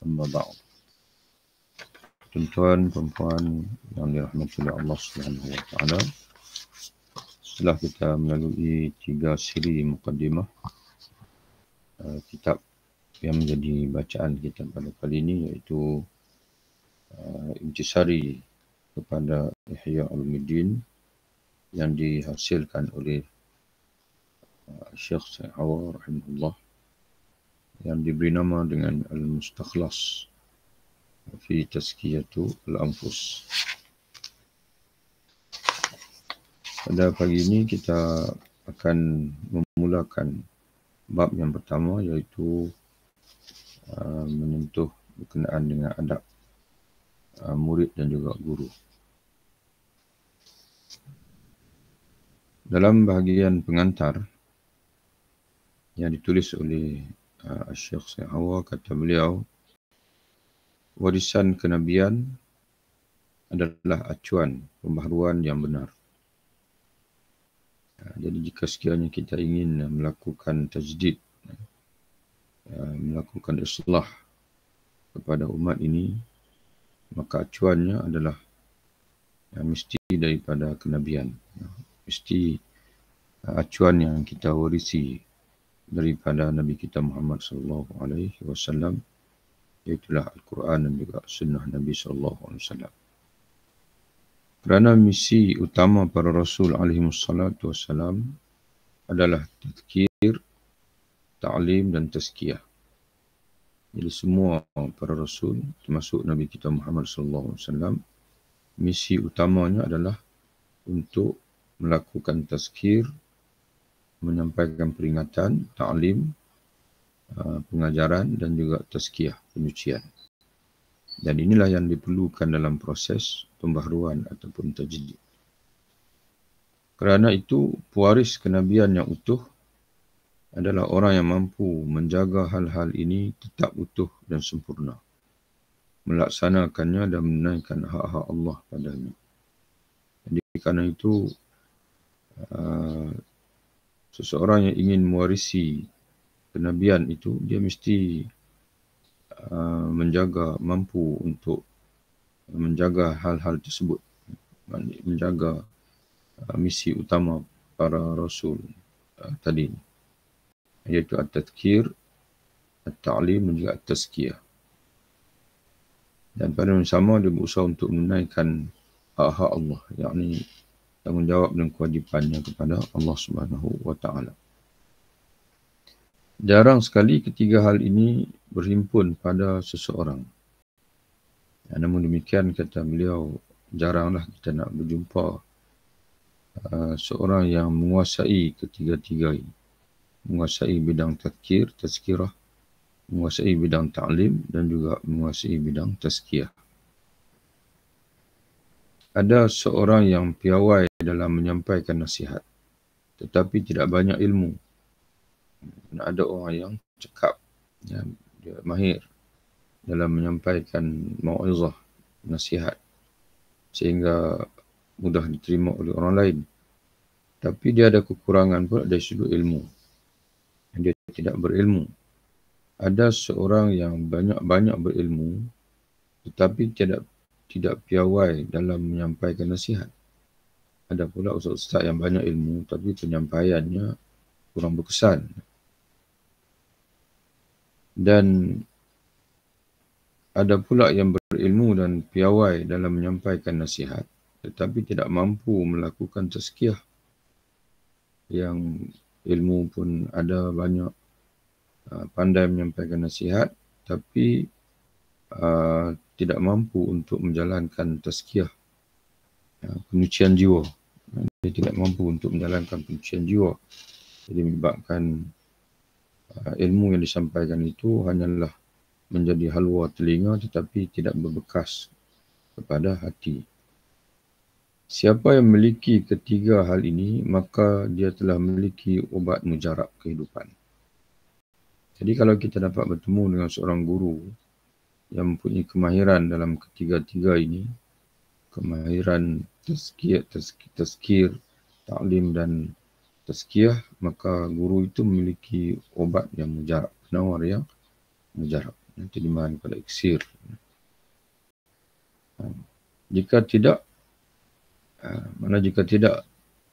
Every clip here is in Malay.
Amma ba'd. Tuan-tuan, perempuan yang dirahmati oleh Allah Subhanahu wa taala, setelah kita melalui 3 siri mukaddimah kitab yang menjadi bacaan kita pada kali ini, iaitu intisari kepada Ihya Ulumuddin yang dihasilkan oleh Syekh Said Hawa rahimahullah, yang diberi nama dengan Al-Mustakhlas fi Tazkiyatu Al-Anfus. Pada pagi ini kita akan memulakan bab yang pertama, iaitu menyentuh berkenaan dengan adab murid dan juga guru. Dalam bahagian pengantar yang ditulis oleh Syekh Said Hawa, kata beliau, warisan kenabian adalah acuan pembaharuan yang benar. Jadi jika sekiranya kita ingin melakukan tajdid, melakukan islah kepada umat ini, maka acuannya adalah mesti daripada kenabian. Mesti acuan yang kita warisi daripada Nabi kita Muhammad sallallahu alaihi wasallam, iaitulah Al-Quran dan juga sunnah Nabi sallallahu alaihi wasallam. Kerana misi utama para Rasul alaihi wassalatu wassalam adalah tazkir, ta'lim dan tazkiyah. Jadi semua para Rasul, termasuk Nabi kita Muhammad sallallahu alaihi wasallam, misi utamanya adalah untuk melakukan tazkir, menyampaikan peringatan, ta'lim, pengajaran dan juga tazkiyah, penyucian. Dan inilah yang diperlukan dalam proses pembaharuan ataupun tajdid. Kerana itu, pewaris kenabian yang utuh adalah orang yang mampu menjaga hal-hal ini tetap utuh dan sempurna, melaksanakannya dan menunaikan hak-hak Allah padanya. Jadi kerana itu, seseorang yang ingin mewarisi kenabian itu, dia mesti mampu untuk menjaga hal-hal tersebut, menjaga misi utama para Rasul tadi, iaitu at-tadhkir, at-ta'lim dan juga at-tazkiyah. Dan pada yang sama, dia berusaha untuk menunaikan hak-hak Allah, yakni tanggungjawab dan kewajipannya kepada Allah Subhanahu wa taala. Jarang sekali ketiga hal ini berhimpun pada seseorang. Namun demikian, kata beliau, jaranglah kita nak berjumpa seorang yang menguasai ketiga-tiga ini. Menguasai bidang tazkir, tazkirah, menguasai bidang ta'lim dan juga menguasai bidang tazkiyah. Ada seorang yang piawai dalam menyampaikan nasihat, tetapi tidak banyak ilmu. Ada orang yang cekap, dia mahir dalam menyampaikan mau'izah, nasihat, sehingga mudah diterima oleh orang lain. Tapi dia ada kekurangan pula dari sudut ilmu. Dia tidak berilmu. Ada seorang yang banyak berilmu, tetapi tidak piawai dalam menyampaikan nasihat. Ada pula ustaz-ustaz yang banyak ilmu, tapi penyampaiannya kurang berkesan. Dan ada pula yang berilmu dan piawai dalam menyampaikan nasihat, tetapi tidak mampu melakukan tazkiyah. Yang ilmu pun ada banyak, pandai menyampaikan nasihat, tapi tidak mampu untuk menjalankan tazkiyah, penyucian jiwa. Dia tidak mampu untuk menjalankan penyucian jiwa. Jadi menyebabkan ilmu yang disampaikan itu hanyalah menjadi halwa telinga, tetapi tidak berbekas kepada hati. Siapa yang memiliki ketiga hal ini, maka dia telah memiliki obat mujarab kehidupan. Jadi kalau kita dapat bertemu dengan seorang guru yang mempunyai kemahiran dalam ketiga-tiga ini, kemahiran tazkir, ta'lim dan tazkiyah, maka guru itu memiliki obat yang mujarab, penawar yang mujarab. terjemahan pada iksir. Jika tidak, jika tidak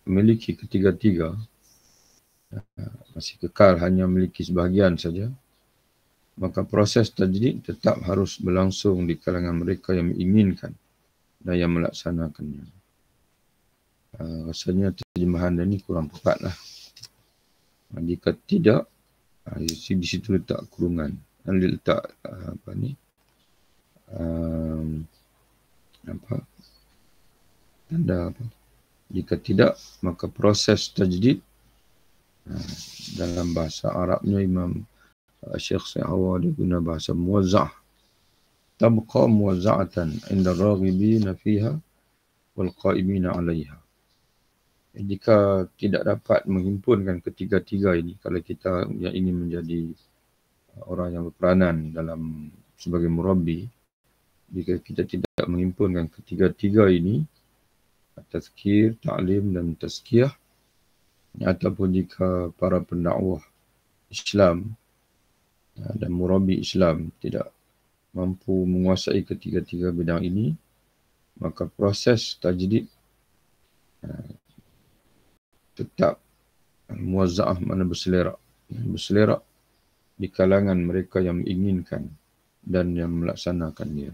memiliki ketiga-tiga, masih kekal hanya memiliki sebahagian saja, maka proses tajdid tetap harus berlangsung di kalangan mereka yang menginginkan dan yang melaksanakannya. Rasanya terjemahan ini kurang tepat lah. Jika tidak, di situ letak kurungan. Letak tanda apa? Jika tidak, maka proses tajdid dalam bahasa Arabnya Imam Syekh Sa'awa dia guna bahasa muwazza'ah. Tabqa muwazza'atan inda raghibina fiha wal qa'imina 'alaiha. Jika tidak dapat menghimpunkan ketiga-tiga ini, kalau kita yang ingin menjadi orang yang berperanan dalam sebagai murabbi, jika kita tidak menghimpunkan ketiga-tiga ini, tazkir, ta'lim dan tazkiyah, ataupun jika para pendakwah Islam dan murabbi Islam tidak mampu menguasai ketiga-tiga bidang ini, maka proses tajdid tetap muwazza'ah, mana berselerak di kalangan mereka yang menginginkan dan yang melaksanakan dia.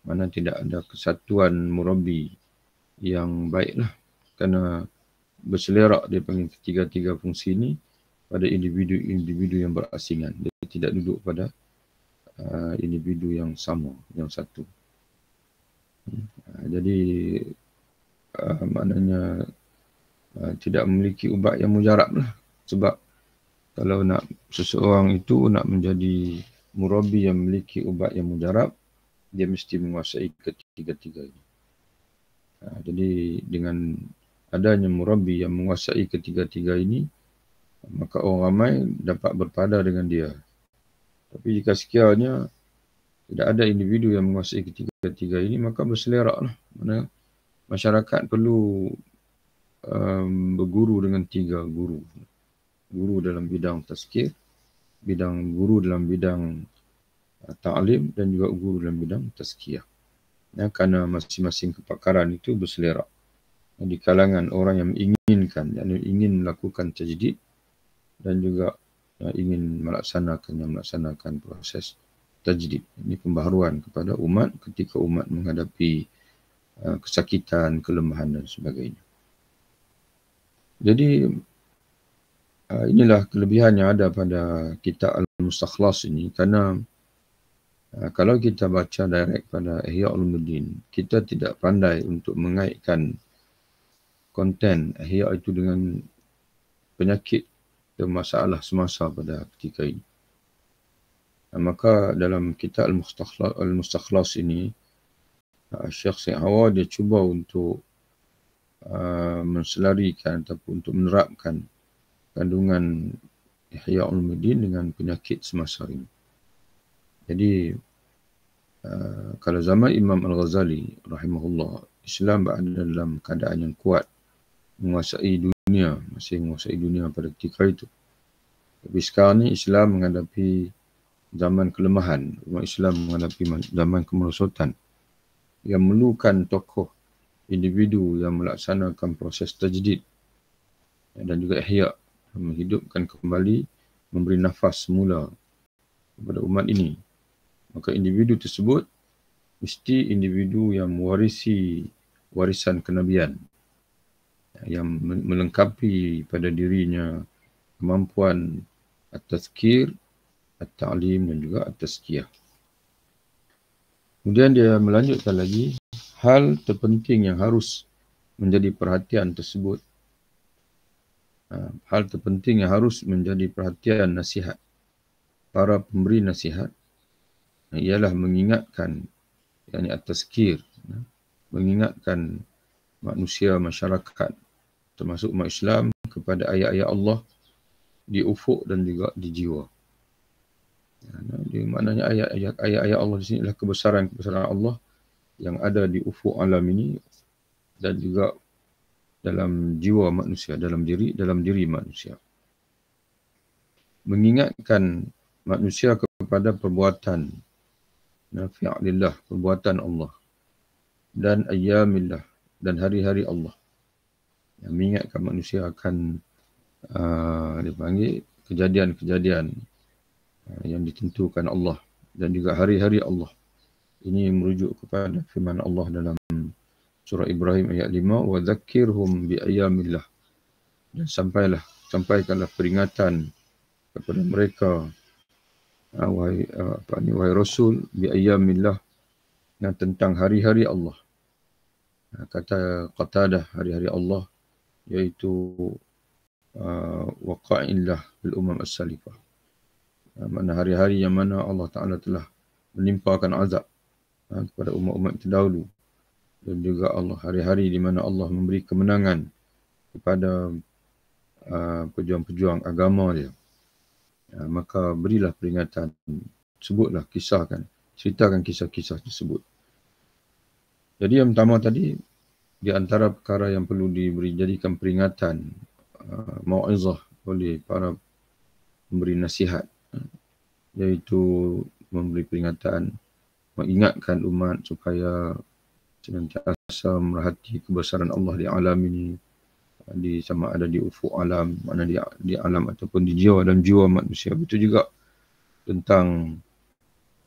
Mana tidak ada kesatuan murabbi yang baiklah, kerana berselerak dia panggil ketiga-tiga fungsi ini pada individu-individu yang berasingan. Dia tidak duduk pada individu yang sama, yang satu. Jadi maknanya tidak memiliki ubat yang mujarab lah. Sebab kalau nak seseorang itu nak menjadi murabbi yang memiliki ubat yang mujarab, dia mesti menguasai ketiga-tiga ini. Jadi dengan adanya murabbi yang menguasai ketiga-tiga ini, maka orang ramai dapat berpada dengan dia. Tapi jika sekiranya tidak ada individu yang menguasai ketiga-tiga ini, maka berseleraklah. Mana masyarakat perlu berguru dengan tiga guru. Guru dalam bidang tazkir, guru dalam bidang ta'lim dan juga guru dalam bidang tazkiyah. Kerana masing-masing kepakaran itu berselerak di kalangan orang yang menginginkan, yang ingin melakukan tajdid dan juga ingin melaksanakan proses tajdid. Ini pembaharuan kepada umat ketika umat menghadapi kesakitan, kelemahan dan sebagainya. Jadi inilah kelebihan yang ada pada kitab Al-Mustakhlas ini, kerana kalau kita baca direct pada Ihya Ulumuddin, kita tidak pandai untuk mengaitkan konten Ihya itu dengan penyakit atau masalah semasa pada ketika ini. Maka dalam kitab Al-Mustakhlas ini, Syekh Sa'awa dia cuba untuk menselarikan ataupun untuk menerapkan kandungan Ihya Ulumuddin dengan penyakit semasa ini. Jadi kalau zaman Imam Al-Ghazali rahimahullah, Islam berada dalam keadaan yang kuat, menguasai dunia, masih menguasai dunia pada ketika itu. Tapi sekarang ni Islam menghadapi zaman kelemahan, umat Islam menghadapi zaman kemerosotan yang memerlukan tokoh individu yang melaksanakan proses tajdid dan juga ihya, menghidupkan kembali, memberi nafas semula kepada umat ini. Maka individu tersebut mesti individu yang mewarisi warisan kenabian, yang melengkapi pada dirinya kemampuan at-tazkir, at-ta'lim dan juga at-tazkiyah. Kemudian dia melanjutkan lagi, hal terpenting yang harus menjadi perhatian tersebut. Hal terpenting yang harus menjadi perhatian nasihat para pemberi nasihat ialah mengingatkan, yakni at-tazkir, mengingatkan manusia, masyarakat, termasuk umat Islam, kepada ayat-ayat Allah di ufuk dan juga di jiwa. Maknanya ayat-ayat Allah di sini adalah kebesaran Allah yang ada di ufuk alam ini dan juga dalam jiwa manusia, dalam diri manusia. Mengingatkan manusia kepada perbuatan fi'lillah, perbuatan Allah, dan ayyamillah, dan hari-hari Allah. Yang mengingatkan manusia akan dipanggil kejadian-kejadian yang ditentukan Allah dan juga hari-hari Allah. Ini merujuk kepada firman Allah dalam surah Ibrahim ayat 5, wa dzakkirhum bi ayyamillah, dan sampaikanlah peringatan kepada mereka wahai Rasul bi ayyamillah, tentang hari-hari Allah. Kata Qatadah, hari-hari Allah iaitu waqa'illah bil umam as-salifah. Mana hari-hari yang mana Allah Ta'ala telah menimpakan azab kepada umat-umat terdahulu, dan juga Allah hari-hari di mana Allah memberi kemenangan kepada pejuang-pejuang agama dia. Maka berilah peringatan, sebutlah, kisahkan, ceritakan kisah-kisah tersebut. Jadi yang pertama tadi, di antara perkara yang perlu jadikan peringatan, mau'izah oleh para memberi nasihat, iaitu memberi peringatan, mengingatkan umat supaya senantiasa merhati kebesaran Allah di alam ini, sama ada di ufuk alam, mana di alam ataupun di jiwa dan jiwa manusia. Itu juga tentang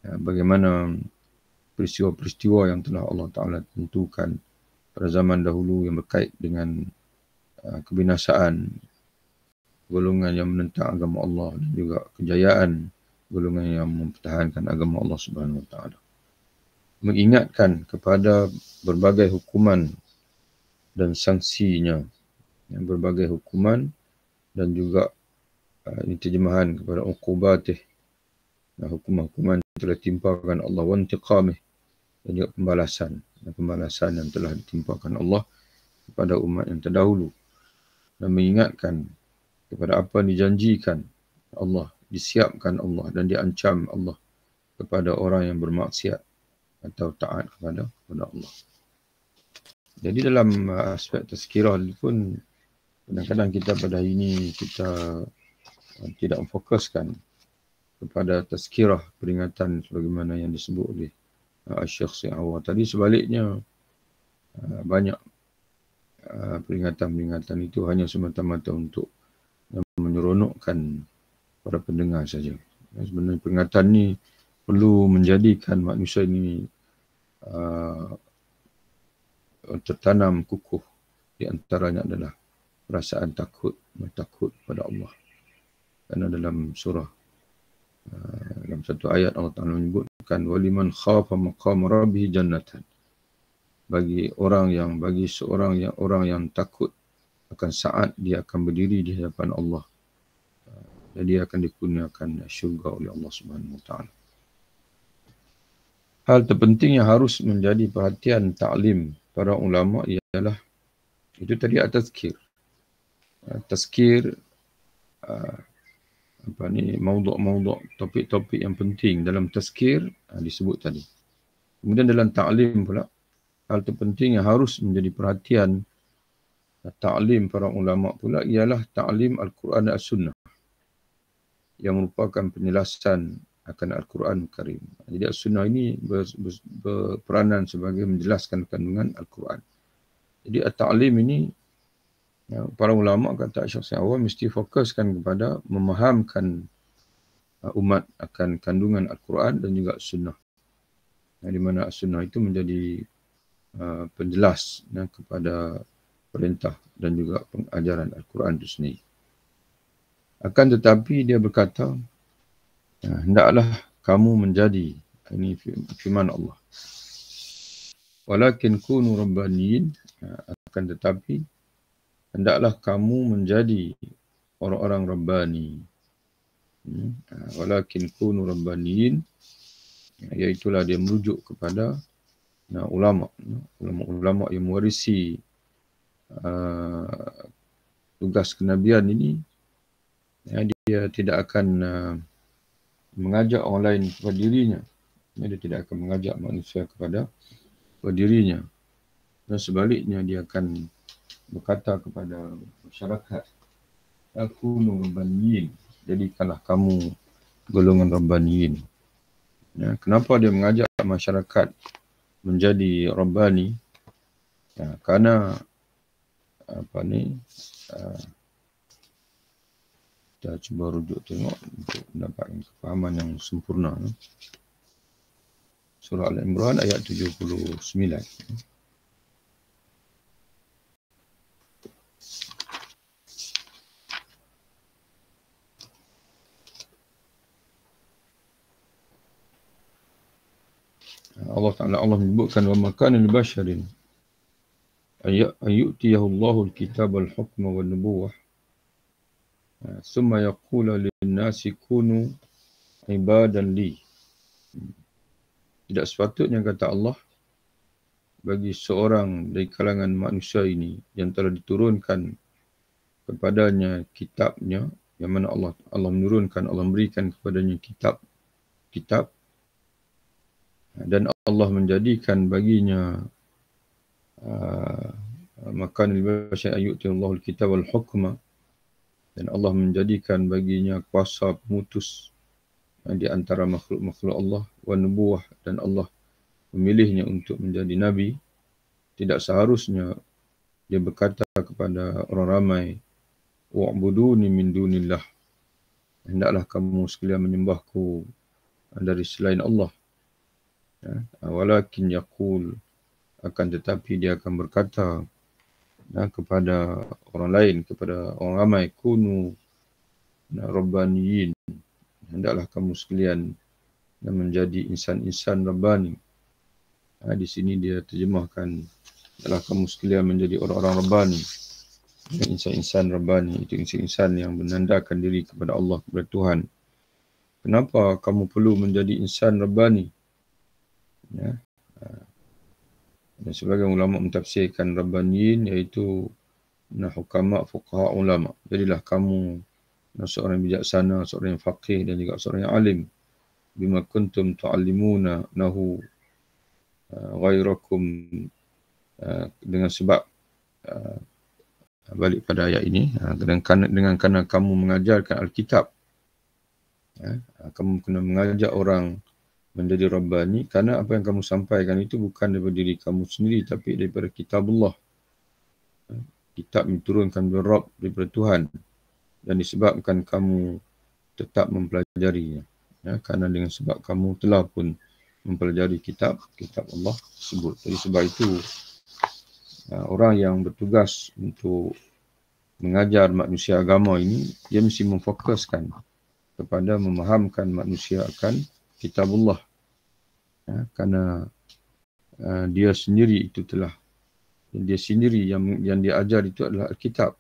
bagaimana peristiwa-peristiwa yang telah Allah Ta'ala tentukan pada zaman dahulu yang berkait dengan kebinasaan golongan yang menentang agama Allah dan juga kejayaan golongan yang mempertahankan agama Allah Subhanahu Wa Ta'ala. Mengingatkan kepada berbagai hukuman dan sanksinya, berbagai hukuman dan juga ini terjemahan kepada uqubatih, hukuman-hukuman yang telah ditimpakan Allah, wa intiqamih, dan juga pembalasan yang telah ditimpakan Allah kepada umat yang terdahulu, dan mengingatkan kepada apa yang dijanjikan Allah, disiapkan Allah dan diancam Allah kepada orang yang bermaksiat atau taat kepada Allah. Jadi dalam aspek tazkirah pun kadang-kadang kita pada hari ini kita tidak memfokuskan kepada tazkirah, peringatan sebagaimana yang disebut oleh Syekh Si'awar tadi. Sebaliknya banyak peringatan-peringatan itu hanya semata-mata untuk menyeronokkan para pendengar saja. Sebenarnya peringatan ni perlu menjadikan manusia ini tertanam kukuh. Di antaranya adalah perasaan takut pada Allah. Kerana dalam surah, dalam satu ayat Allah Ta'ala menyebutkan waliman khafa maqama rabbih jannatan. Bagi seorang yang takut akan saat dia akan berdiri di hadapan Allah, dan dia akan dikurniakan syurga oleh Allah Subhanahu Wa Ta'ala. Hal terpenting yang harus menjadi perhatian ta'lim para ulama ialah itu tadi at-tazkir. Tazkir maudhu', topik-topik yang penting dalam tazkir disebut tadi. Kemudian dalam ta'lim pula, hal terpenting yang harus menjadi perhatian ta'lim para ulama pula ialah ta'lim Al-Quran dan As-Sunnah, yang merupakan penjelasan akan Al-Quran Karim. Jadi As-Sunnah ini berperanan sebagai menjelaskan kandungan Al-Quran. Jadi at-ta'lim ini, para ulama kata Syekh Si'awar mesti fokuskan kepada memahamkan umat akan kandungan Al-Quran dan juga Sunnah. Di mana Sunnah itu menjadi penjelas kepada perintah dan juga pengajaran Al-Quran itu sendiri. Akan tetapi dia berkata, hendaklah kamu menjadi, ini firman Allah, walakin kunu rabbaniyin, akan tetapi hendaklah kamu menjadi orang-orang Rabbani. Walakin kunu rabbaniyin, iaitulah dia merujuk kepada ulama yang mewarisi tugas kenabian ini. Dia tidak akan mengajak orang lain kepada dirinya. Dia tidak akan mengajak manusia kepada dirinya. Dan sebaliknya dia akan berkata kepada masyarakat, aku rabbaniyin, jadikanlah kamu golongan Rabbaniyin. Ya, kenapa dia mengajak masyarakat menjadi Rabbani? Ya, karena kita cuba rujuk tengok untuk mendapatkan kefahaman yang sempurna. Surah Al-Imran ayat 79. Allah Ta'ala menyebutkan wa makana li basharin ayyutiyahu Allahu al-kitab al-hukma wa nubuwah thumma yaqula lin-nasi kunu ibadan li. Tidak sepatutnya, kata Allah, bagi seorang dari kalangan manusia ini yang telah diturunkan kepadanya kitabnya, yang mana Allah menurunkan, Allah memberikan kepadanya kitab, dan Allah menjadikan baginya makan al-bashar ayyutillahu al-kitab wal-hukma, dan Allah menjadikan baginya kuasa pemutus di antara makhluk-makhluk Allah, wa nubuwah, dan Allah memilihnya untuk menjadi nabi. Tidak seharusnya dia berkata kepada orang ramai, wa'buduni min dunillah, hendaklah kamu sekalian menyembahku dari selain Allah. Walakin yaqul, akan tetapi dia akan berkata kepada orang lain, kepada orang ramai, kunu rabbaniyin, hendaklah kamu sekalian menjadi insan-insan Rabbani. Di sini dia terjemahkan, hendaklah kamu sekalian menjadi orang-orang Rabbani. Insan-insan Rabbani itu insan-insan yang menandakan diri kepada Allah, kepada Tuhan. Kenapa kamu perlu menjadi insan Rabbani? Ya. Dan sebagai ulama mentafsirkan Rabbaniyin iaitu hukama, fuqaha, ulama. Jadilah kamu seorang yang bijaksana, seorang yang faqih, dan juga seorang yang alim. Bima kuntum tu'allimuna nahu ghairakum, dengan sebab balik pada ayat ini, dengan kerana kamu mengajarkan Alkitab, kamu kena mengajak orang menjadi Rabbani, kerana apa yang kamu sampaikan itu bukan daripada diri kamu sendiri, tapi daripada kitabullah. Kitab diturunkan dari Rabb, daripada Tuhan, dan disebabkan kamu tetap mempelajarinya. Kerana dengan sebab kamu telah pun mempelajari kitab Allah tersebut. Jadi sebab itu orang yang bertugas untuk mengajar manusia agama ini, dia mesti memfokuskan kepada memahamkan manusia akan kitabullah. Kerana dia sendiri yang dia ajar itu adalah Alkitab,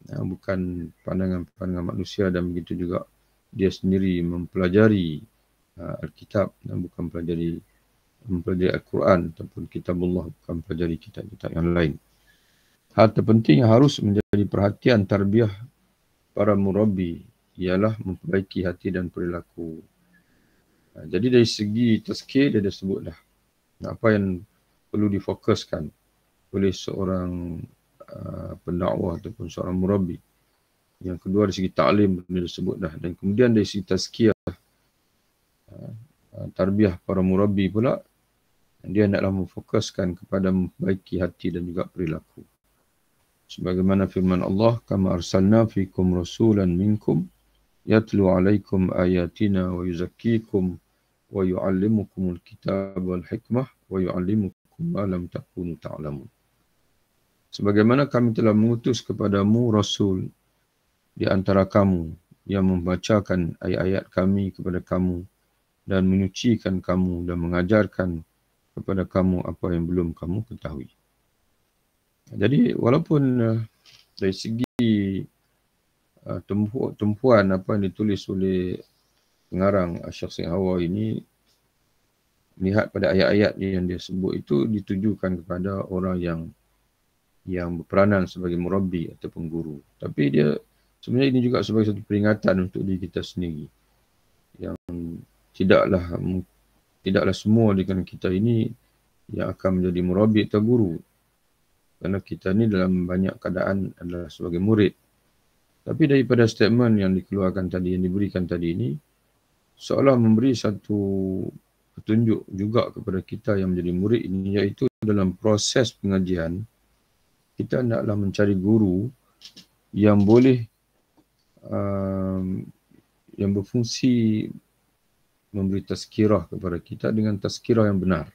bukan pandangan manusia, dan begitu juga dia sendiri mempelajari Alkitab, dan bukan mempelajari Al-Quran ataupun kitabullah, bukan mempelajari kitab-kitab yang lain. Hal terpenting yang harus menjadi perhatian tarbiyah para murabbi ialah memperbaiki hati dan perilaku. Jadi dari segi tazkir, dia dah sebut dah apa yang perlu difokuskan oleh seorang pendakwah ataupun seorang murabbi. Yang kedua dari segi ta'lim, dia dah sebut dah. Dan kemudian dari segi tazkiyah, tarbiyah para murabbi pula, dia hendaklah memfokuskan kepada memperbaiki hati dan juga perilaku. Sebagaimana firman Allah, kama arsalna fikum rasulan minkum yatlu alaikum ayatina wa yuzakkikum wa yu'allimukumul kitab wal hikmah wa yu'allimukum ma lam takunu ta'lamun. Sebagaimana kami telah mengutus kepadamu rasul di antara kamu yang membacakan ayat-ayat kami kepada kamu dan menyucikan kamu dan mengajarkan kepada kamu apa yang belum kamu ketahui. Jadi walaupun dari segi tumpuan apa yang ditulis oleh pengarang Syekh Hawa ini, melihat pada ayat-ayat yang dia sebut itu ditujukan kepada orang yang berperanan sebagai murabbi ataupun guru. Tapi dia sebenarnya ini juga sebagai satu peringatan untuk diri kita sendiri, yang tidaklah semua di kalangan kita ini yang akan menjadi murabbi atau guru. Kerana kita ni dalam banyak keadaan adalah sebagai murid. Tapi daripada statement yang dikeluarkan tadi, yang diberikan tadi ini, seolah memberi satu petunjuk juga kepada kita yang menjadi murid ini, iaitu dalam proses pengajian, kita hendaklah mencari guru yang boleh yang berfungsi memberi tazkirah kepada kita dengan tazkirah yang benar,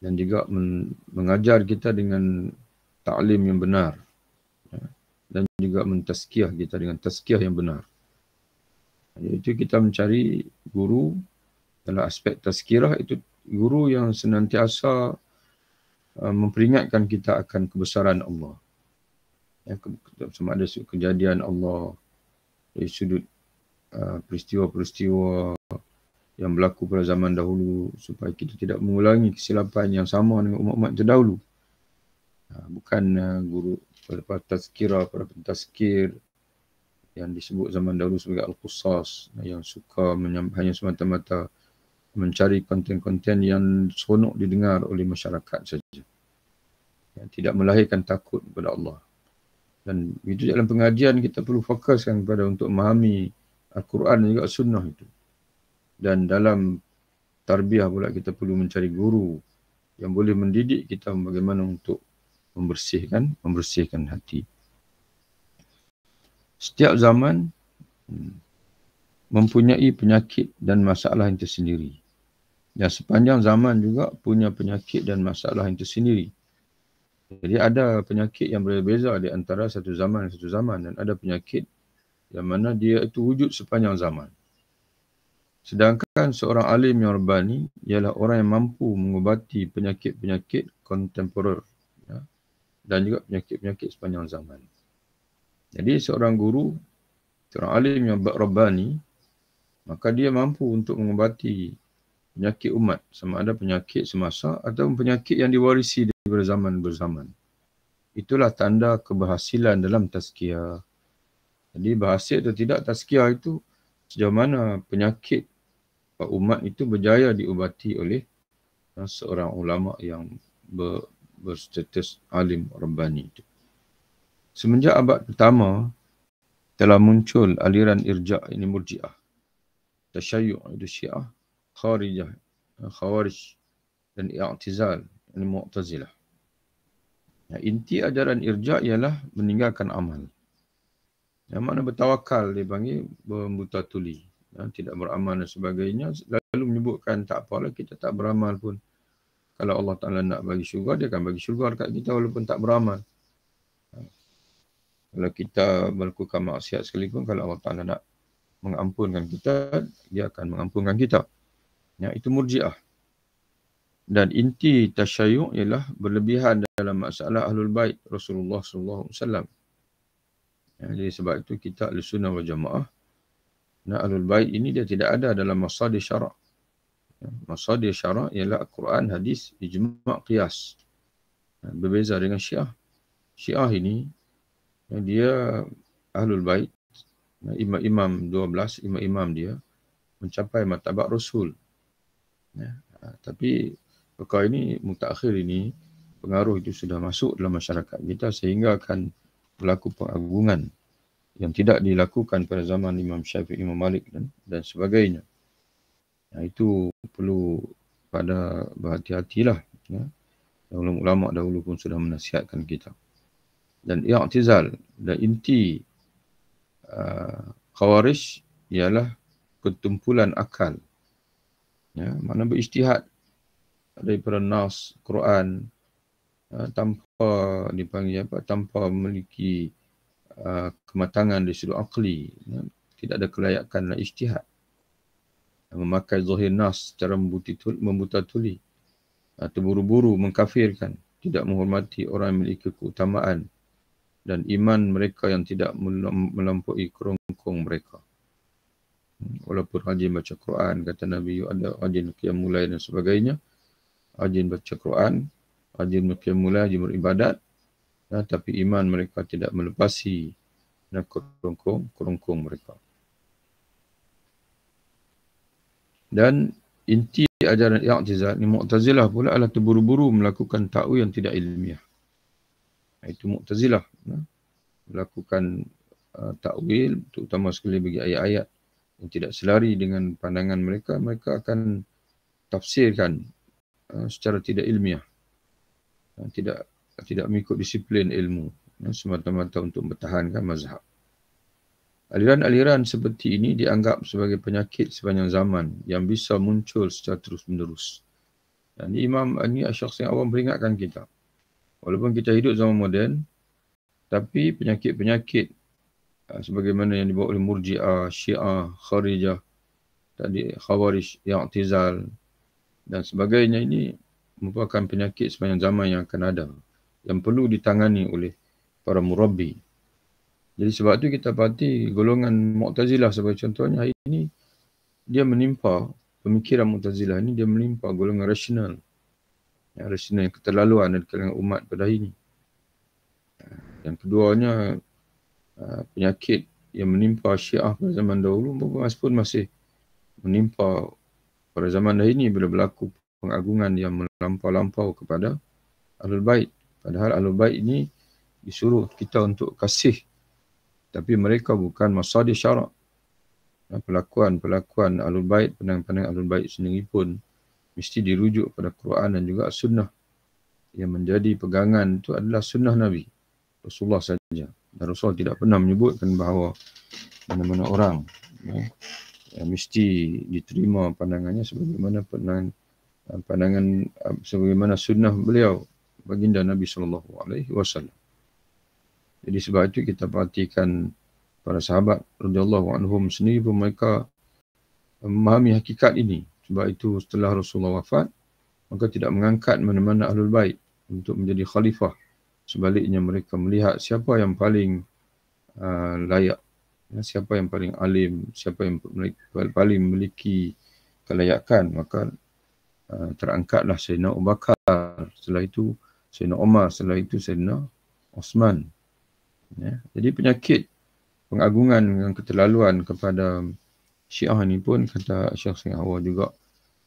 dan juga mengajar kita dengan ta'lim yang benar, dan juga mentazkiyah kita dengan tazkiyah yang benar. Iaitu kita mencari guru dalam aspek tazkirah, itu guru yang senantiasa memperingatkan kita akan kebesaran Allah. Sama ada kejadian Allah dari sudut peristiwa-peristiwa yang berlaku pada zaman dahulu, supaya kita tidak mengulangi kesilapan yang sama dengan umat-umat terdahulu. Bukan guru pada tazkirah, pada pentazkir yang disebut zaman dahulu sebagai Al-Qussas, yang suka hanya semata-mata mencari konten-konten yang seronok didengar oleh masyarakat saja, yang tidak melahirkan takut kepada Allah. Dan itu dalam pengajian kita perlu fokuskan kepada untuk memahami Al-Quran dan juga Sunnah itu. Dan dalam tarbiyah pula kita perlu mencari guru yang boleh mendidik kita bagaimana untuk membersihkan hati. Setiap zaman mempunyai penyakit dan masalah yang tersendiri. Dan sepanjang zaman juga punya penyakit dan masalah yang tersendiri. Jadi ada penyakit yang berbeza di antara satu zaman dan ada penyakit yang mana dia itu wujud sepanjang zaman. Sedangkan seorang alim yang rabbani ialah orang yang mampu mengubati penyakit-penyakit kontemporer, dan juga penyakit-penyakit sepanjang zaman. Jadi seorang guru, seorang alim yang rabbani, maka dia mampu untuk mengubati penyakit umat, sama ada penyakit semasa atau penyakit yang diwarisi daripada zaman berzaman. Itulah tanda keberhasilan dalam tazkiyah. Jadi berhasil atau tidak tazkiyah itu sejauh mana penyakit umat itu berjaya diubati oleh seorang ulama yang berstatus alim rabbani itu. Semenjak abad pertama telah muncul aliran irja' ini murji'ah, tasyayyu' itu syiah, khawarij dan i'tizal ini mu'tazilah. Inti ajaran irja' ialah meninggalkan amal. Yang mana bertawakal dipanggil berbuta tuli, tidak beramal dan sebagainya, lalu menyebutkan tak apalah kita tak beramal pun, kalau Allah Ta'ala nak bagi syurga, dia akan bagi syurga dekat kita walaupun tak beramal. Kalau kita melakukan maksiat sekalipun, kalau Allah Ta'ala nak mengampunkan kita, dia akan mengampunkan kita. Itu murji'ah. Dan inti tasyayyu' ialah berlebihan dalam masalah Ahlul Bait Rasulullah SAW. Jadi sebab itu kita Ahlussunnah wal Jamaah, Ahlul Bait ini dia tidak ada dalam masadir syara'. Masadir syara' ialah Al-Quran, hadis, ijma', qiyas. Berbeza dengan Syiah. Syiah ini dia Ahlul Bait, imam 12, imam dia mencapai martabat Rasul. Tapi perkara ini, mutakhir ini, pengaruh itu sudah masuk dalam masyarakat kita sehingga akan berlaku pengagungan yang tidak dilakukan pada zaman Imam Syafi'i, Imam Malik dan sebagainya. Itu perlu pada berhati-hatilah. Ulama dahulu pun sudah menasihatkan kita. Dan i'tizal dan inti khawarij ialah pertumpulan akal. Mana berijtihad daripada nas Quran tanpa dipanggil tanpa memiliki kematangan dari sudut akli, tidak ada kelayakan dan ijtihad, memakai zahir nas secara membuta tuli, terburu-buru mengkafirkan, tidak menghormati orang yang memiliki keutamaan, dan iman mereka yang tidak melampaui kerongkong mereka. Walaupun rajin baca Quran, kata Nabi, ada rajin qiyamul lail dan sebagainya, rajin baca Quran, rajin qiyamul lail, rajin beribadat, tapi iman mereka tidak melepasi kerongkong mereka. Dan inti ajaran i'tizal ni Mu'tazilah pula adalah terburu-buru melakukan ta'wil yang tidak ilmiah. Itu Mu'tazilah, melakukan ta'wil terutama sekali bagi ayat-ayat yang tidak selari dengan pandangan mereka, mereka akan tafsirkan secara tidak ilmiah, tidak mengikut disiplin ilmu, semata-mata untuk mempertahankan mazhab. Aliran-aliran seperti ini dianggap sebagai penyakit sepanjang zaman yang bisa muncul secara terus-menerus. Dan ini Syaikh Awam peringatkan kita. Walaupun kita hidup zaman moden, tapi penyakit-penyakit sebagaimana yang dibawa oleh Murji'ah, Syiah, Kharijah, tadi Khawarij, I'tizal dan sebagainya, ini merupakan penyakit sepanjang zaman yang akan ada, yang perlu ditangani oleh para murabbi. Jadi sebab tu kita perhati golongan Mu'tazilah sebagai contohnya hari ini, dia menimpa pemikiran Mu'tazilah ini, dia menimpa golongan rasional. Rasional yang keterlaluan dari kalangan umat pada hari ini. Yang keduanya, penyakit yang menimpa Syiah pada zaman dahulu pun masih menimpa pada zaman hari ini bila berlaku pengagungan yang melampau-lampau kepada Ahlul Bait. Padahal Ahlul Bait ini disuruh kita untuk kasih, tapi mereka bukan masadir syarak. Pelakuan Ahlul Bait, pandangan-pandangan Ahlul Bait sendiri pun mesti dirujuk pada Quran dan juga sunnah. Yang menjadi pegangan itu adalah sunnah Nabi Rasulullah saja. Dan Rasulullah tidak pernah menyebutkan bahawa mana-mana orang mesti diterima pandangannya sebagaimana pandangan sebagaimana sunnah beliau, baginda Nabi SAW. Jadi sebab itu kita perhatikan para sahabat radhiyallahu anhum sendiri pun mereka memahami hakikat ini. Sebab itu setelah Rasulullah wafat, maka tidak mengangkat mana-mana Ahlul Bait untuk menjadi khalifah. Sebaliknya mereka melihat siapa yang paling layak, siapa yang paling alim, siapa yang paling memiliki kelayakan, maka terangkatlah Sayyidina Abu Bakar, setelah itu Sayyidina Umar, setelah itu Sayyidina Osman. Jadi penyakit pengagungan dan keterlaluan kepada Syiah ini pun, kata Syaikh Awam juga,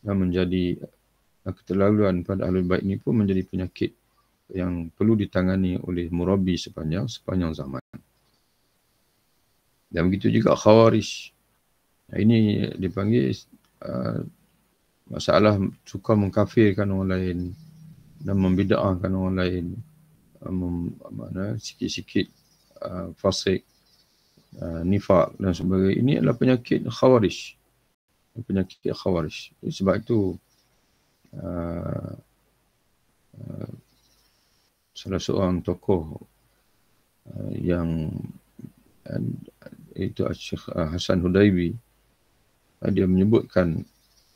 menjadi keterlaluan pada Ahlul Bait ini pun menjadi penyakit yang perlu ditangani oleh murabbi sepanjang zaman. Dan begitu juga Khawarij. Ini dipanggil masalah suka mengkafirkan orang lain dan membid'ahkan orang lain, sikit-sikit fasik, nifak dan sebagainya. Ini adalah penyakit Khawarij. Penyakit Khawarij. Sebab itu salah seorang tokoh yang itu Syekh Hasan Hudaibi, dia menyebutkan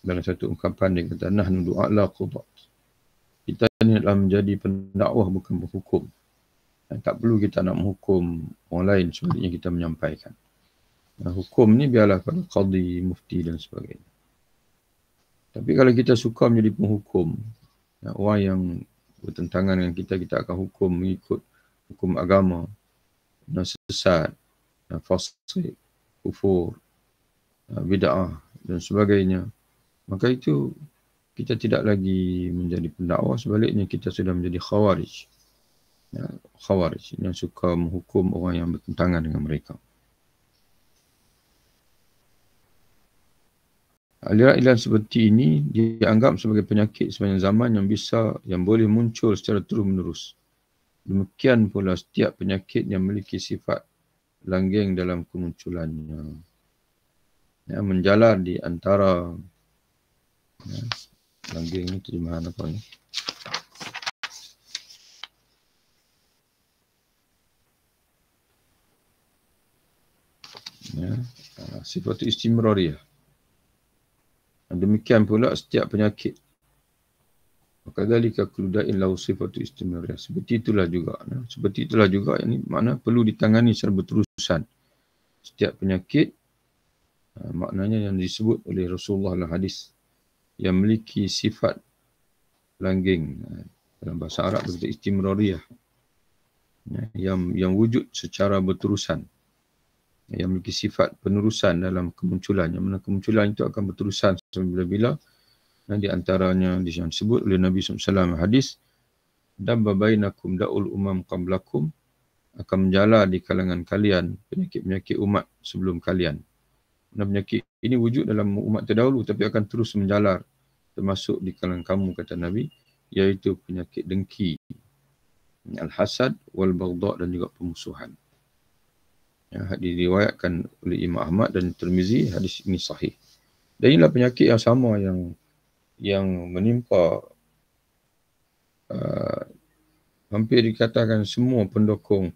dalam satu ungkapan, dia kata, nahnu du'a'la qudat. Kita ini adalah menjadi pendakwah, bukan penghukum. Tak perlu kita nak menghukum orang lain, sebaliknya kita menyampaikan. Hukum ni biarlah pada qadi, mufti dan sebagainya. Tapi kalau kita suka menjadi penghukum, orang yang bertentangan dengan kita akan hukum mengikut hukum agama, dan sesat, fasik, kufur, bid'ah dan sebagainya, maka itu kita tidak lagi menjadi pendakwah, sebaliknya kita sudah menjadi Khawarij. Khawarij yang suka menghukum orang yang bertentangan dengan mereka. Aliran-aliran seperti ini dianggap sebagai penyakit sepanjang zaman yang boleh muncul secara terus-menerus. Demikian pula setiap penyakit yang memiliki sifat langgeng dalam kemunculannya. Menjalar di antara langgeng ini terjemahan apa ni? Sifat istimrariyah. Demikian pula setiap penyakit. Wakadzalika kullu da'in lahu sifatu istimrariyah. Seperti itulah juga ini makna perlu ditangani secara berterusan. Setiap penyakit maknanya yang disebut oleh Rasulullah dalam hadis yang memiliki sifat langgeng, dalam bahasa Arab berkata istimrariyah, yang wujud secara berterusan, yang memiliki sifat penerusan dalam kemunculan, yang mana kemunculan itu akan berterusan bila-bila. Di antaranya disebut oleh Nabi SAW hadis, dabba bainakum da'ul umam qablakum, akan menjalar di kalangan kalian penyakit-penyakit umat sebelum kalian. Dan penyakit ini wujud dalam umat terdahulu tapi akan terus menjalar, termasuk di kalangan kamu, kata Nabi, iaitu penyakit dengki, al-hasad wal baghdha, dan juga pemusuhan. Ya, diriwayatkan oleh Imam Ahmad dan Tirmizi, hadis ini sahih. Dan inilah penyakit yang sama yang menimpa hampir dikatakan semua pendukung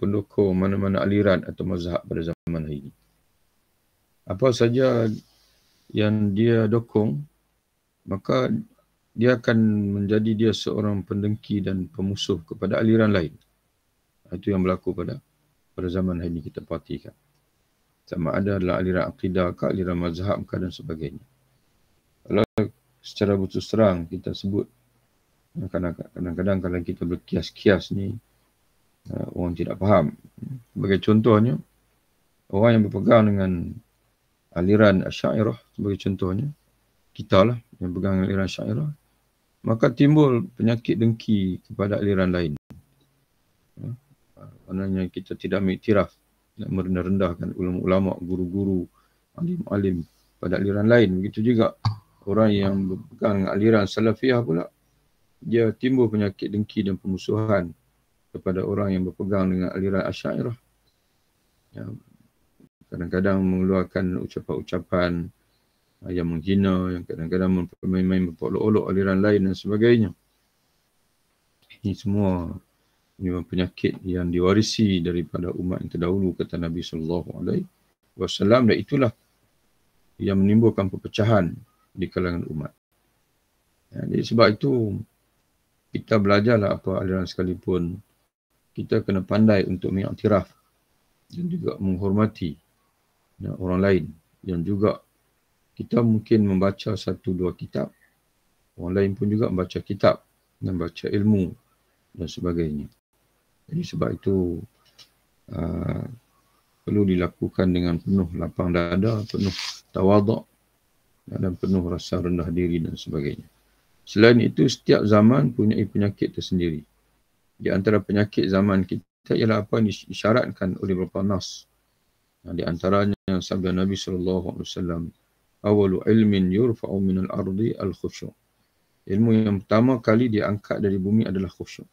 mana-mana aliran atau mazhab pada zaman hari ini. Apa saja yang dia dukung, maka dia akan menjadi dia seorang pendengki dan pemusuh kepada aliran lain. Itu yang berlaku pada zaman hari ini kita perhatikan. Sama ada adalah aliran akidah ke, aliran mazhab ke, dan sebagainya. Kalau secara berterus terang kita sebut, kadang-kadang kalau kita berkias-kias ni, orang tidak faham. Sebagai contohnya, orang yang berpegang dengan aliran Asy'ariyah, sebagai contohnya, kita lah yang pegang aliran Asy'ariyah, maka timbul penyakit dengki kepada aliran lain. Maknanya kita tidak mengiktiraf, nak merendah-rendahkan ulama-ulama, guru-guru, alim-alim pada aliran lain. Begitu juga orang yang berpegang aliran Salafiyah pula, dia timbul penyakit dengki dan pemusuhan kepada orang yang berpegang dengan aliran Asy'ariyah. Ya, kadang-kadang mengeluarkan ucapan-ucapan yang menghina, yang kadang-kadang main-main memperolok-olok aliran lain dan sebagainya. Ini semua memang penyakit yang diwarisi daripada umat yang terdahulu, kata Nabi SAW, dan itulah yang menimbulkan perpecahan di kalangan umat. Ya, jadi sebab itu kita belajarlah apa aliran sekalipun, kita kena pandai untuk mengiktiraf dan juga menghormati orang lain, yang juga kita mungkin membaca 1-2 kitab, orang lain pun juga membaca kitab dan baca ilmu dan sebagainya. Jadi sebab itu perlu dilakukan dengan penuh lapang dada, penuh tawaduk, dan penuh rasa rendah diri dan sebagainya. Selain itu, setiap zaman punya penyakit tersendiri. Di antara penyakit zaman kita ialah apa yang disyaratkan oleh beberapa nas. Di antaranya sabda Nabi SAW, awalu ilmin yurfa'u minal ardi al-khusyu'. Ilmu yang pertama kali diangkat dari bumi adalah khusyuk.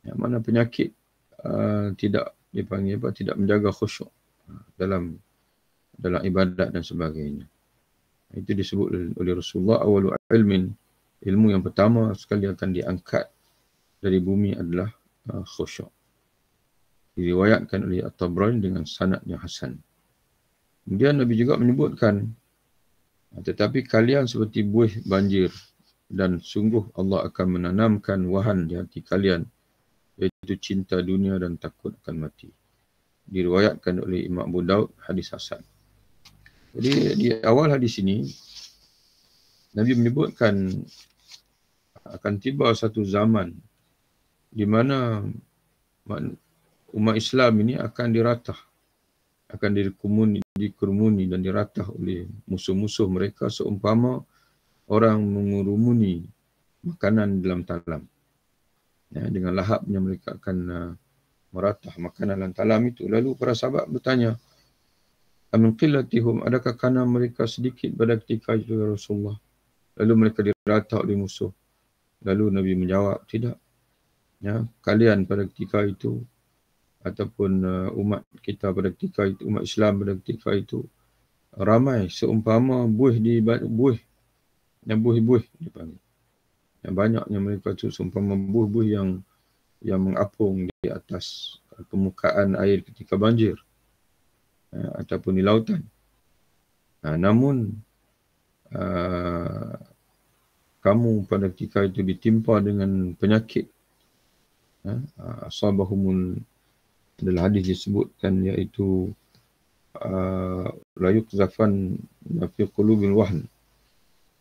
Yang mana penyakit tidak dipanggil apa, tidak menjaga khusyuk dalam ibadat dan sebagainya. Itu disebut oleh Rasulullah, awalu ilmin, ilmu yang pertama sekali akan diangkat dari bumi adalah khusyuk. Diriwayatkan oleh At-Tabrani dengan sanad yang hasan. Kemudian Nabi juga menyebutkan, tetapi kalian seperti buih banjir, dan sungguh Allah akan menanamkan wahan di hati kalian, iaitu cinta dunia dan takut akan mati. Diriwayatkan oleh Imam Abu Daud, hadis hasan. Jadi di awal hadis ini, Nabi menyebutkan akan tiba satu zaman di mana umat Islam ini akan diratah, akan dikerumuni dan diratah oleh musuh-musuh mereka seumpama orang mengurumuni makanan dalam talam. Ya, dengan lahapnya mereka akan meratah makanan dalam talam itu. Lalu para sahabat bertanya, amin qillatihum, adakah kerana mereka sedikit pada ketika itu ya Rasulullah? Lalu mereka diratah oleh musuh. Lalu Nabi menjawab, tidak. Ya, kalian pada ketika itu, ataupun umat kita pada ketika itu, umat Islam pada ketika itu, ramai seumpama buih dipanggil. Yang banyaknya mereka itu seumpama buih-buih yang mengapung di atas permukaan air ketika banjir, ataupun di lautan. Namun kamu pada ketika itu ditimpa dengan penyakit, asabahumul, adalah hadis disebutkan, iaitu la yuqzafan fi qulubil wahn.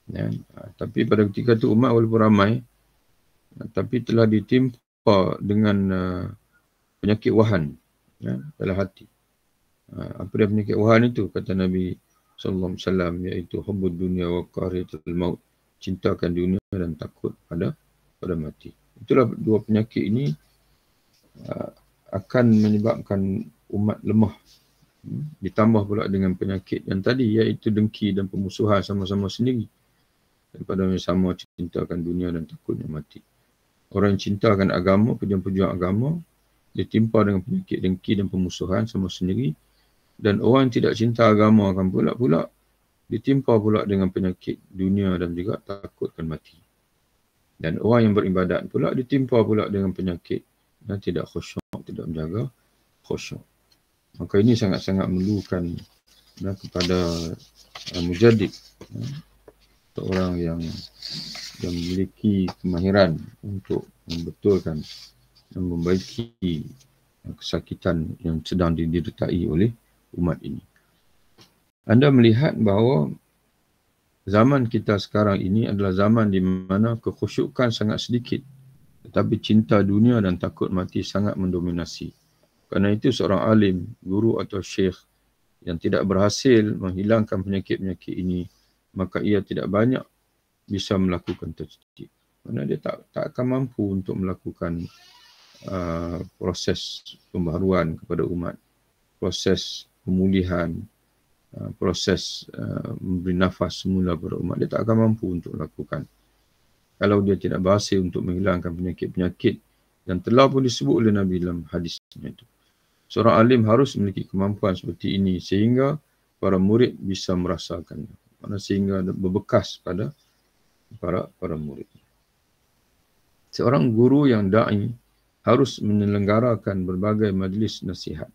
Ya, tapi pada ketika itu umat walaupun ramai, tapi telah ditimpa dengan penyakit wahan, ya, dalam hati. Apa dia penyakit wahan itu? Kata Nabi SAW, iaitu hubbud dunya wa karahiyatul maut, cintakan dunia dan takut pada mati. Itulah dua penyakit ini akan menyebabkan umat lemah Ditambah pula dengan penyakit yang tadi, iaitu dengki dan pemusuhan sama-sama sendiri. Daripada yang sama cintakan dunia dan takutnya mati. Orang yang cintakan agama, pejuang-pejuang agama, ditimpa dengan penyakit dengki dan pemusuhan sama sendiri. Dan orang yang tidak cinta agama akan pula ditimpa pula dengan penyakit dunia dan juga takutkan mati. Dan orang yang beribadat pula ditimpa pula dengan penyakit dan tidak khusyuk, tidak menjaga khusyuk. Maka ini sangat-sangat memerlukan kepada mujaddid, seorang yang memiliki kemahiran untuk membetulkan dan membaiki kesakitan yang sedang didertai oleh umat ini. Anda melihat bahawa zaman kita sekarang ini adalah zaman di mana kekhusyukan sangat sedikit, tetapi cinta dunia dan takut mati sangat mendominasi. Kerana itu seorang alim, guru atau syekh yang tidak berhasil menghilangkan penyakit-penyakit ini, maka ia tidak banyak bisa melakukan tajdid. Kerana dia tak akan mampu untuk melakukan proses pembaharuan kepada umat, proses pemulihan, proses memberi nafas semula kepada umat. Dia tak akan mampu untuk melakukan. Kalau dia tidak berhasil untuk menghilangkan penyakit-penyakit yang telah pun disebut oleh Nabi dalam hadisnya itu. Seorang alim harus memiliki kemampuan seperti ini sehingga para murid bisa merasakannya. Sehingga berbekas pada para murid. Seorang guru yang da'i harus menyelenggarakan berbagai majlis nasihat,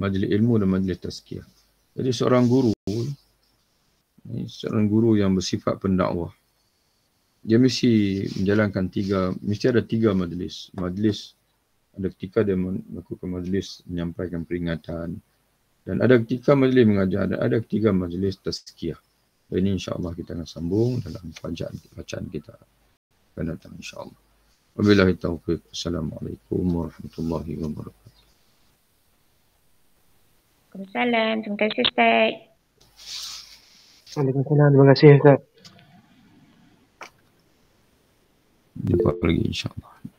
majlis ilmu dan majlis tazkiyah. Jadi seorang guru yang bersifat pendakwah, dia mesti menjalankan mesti ada tiga majlis. Ada ketika dia melakukan majlis menyampaikan peringatan, dan ada ketika majlis mengajar, dan ada ketika majlis tazkiyah. Dan ini insya-Allah kita akan sambung dalam bacaan kita akan datang insya-Allah. Wabillahi taufiq. Assalamualaikum warahmatullahi wabarakatuh. Waalaikumsalam. Terima kasih Ustaz. Waalaikumsalam. Terima kasih Ustaz. Jumpa lagi insya-Allah.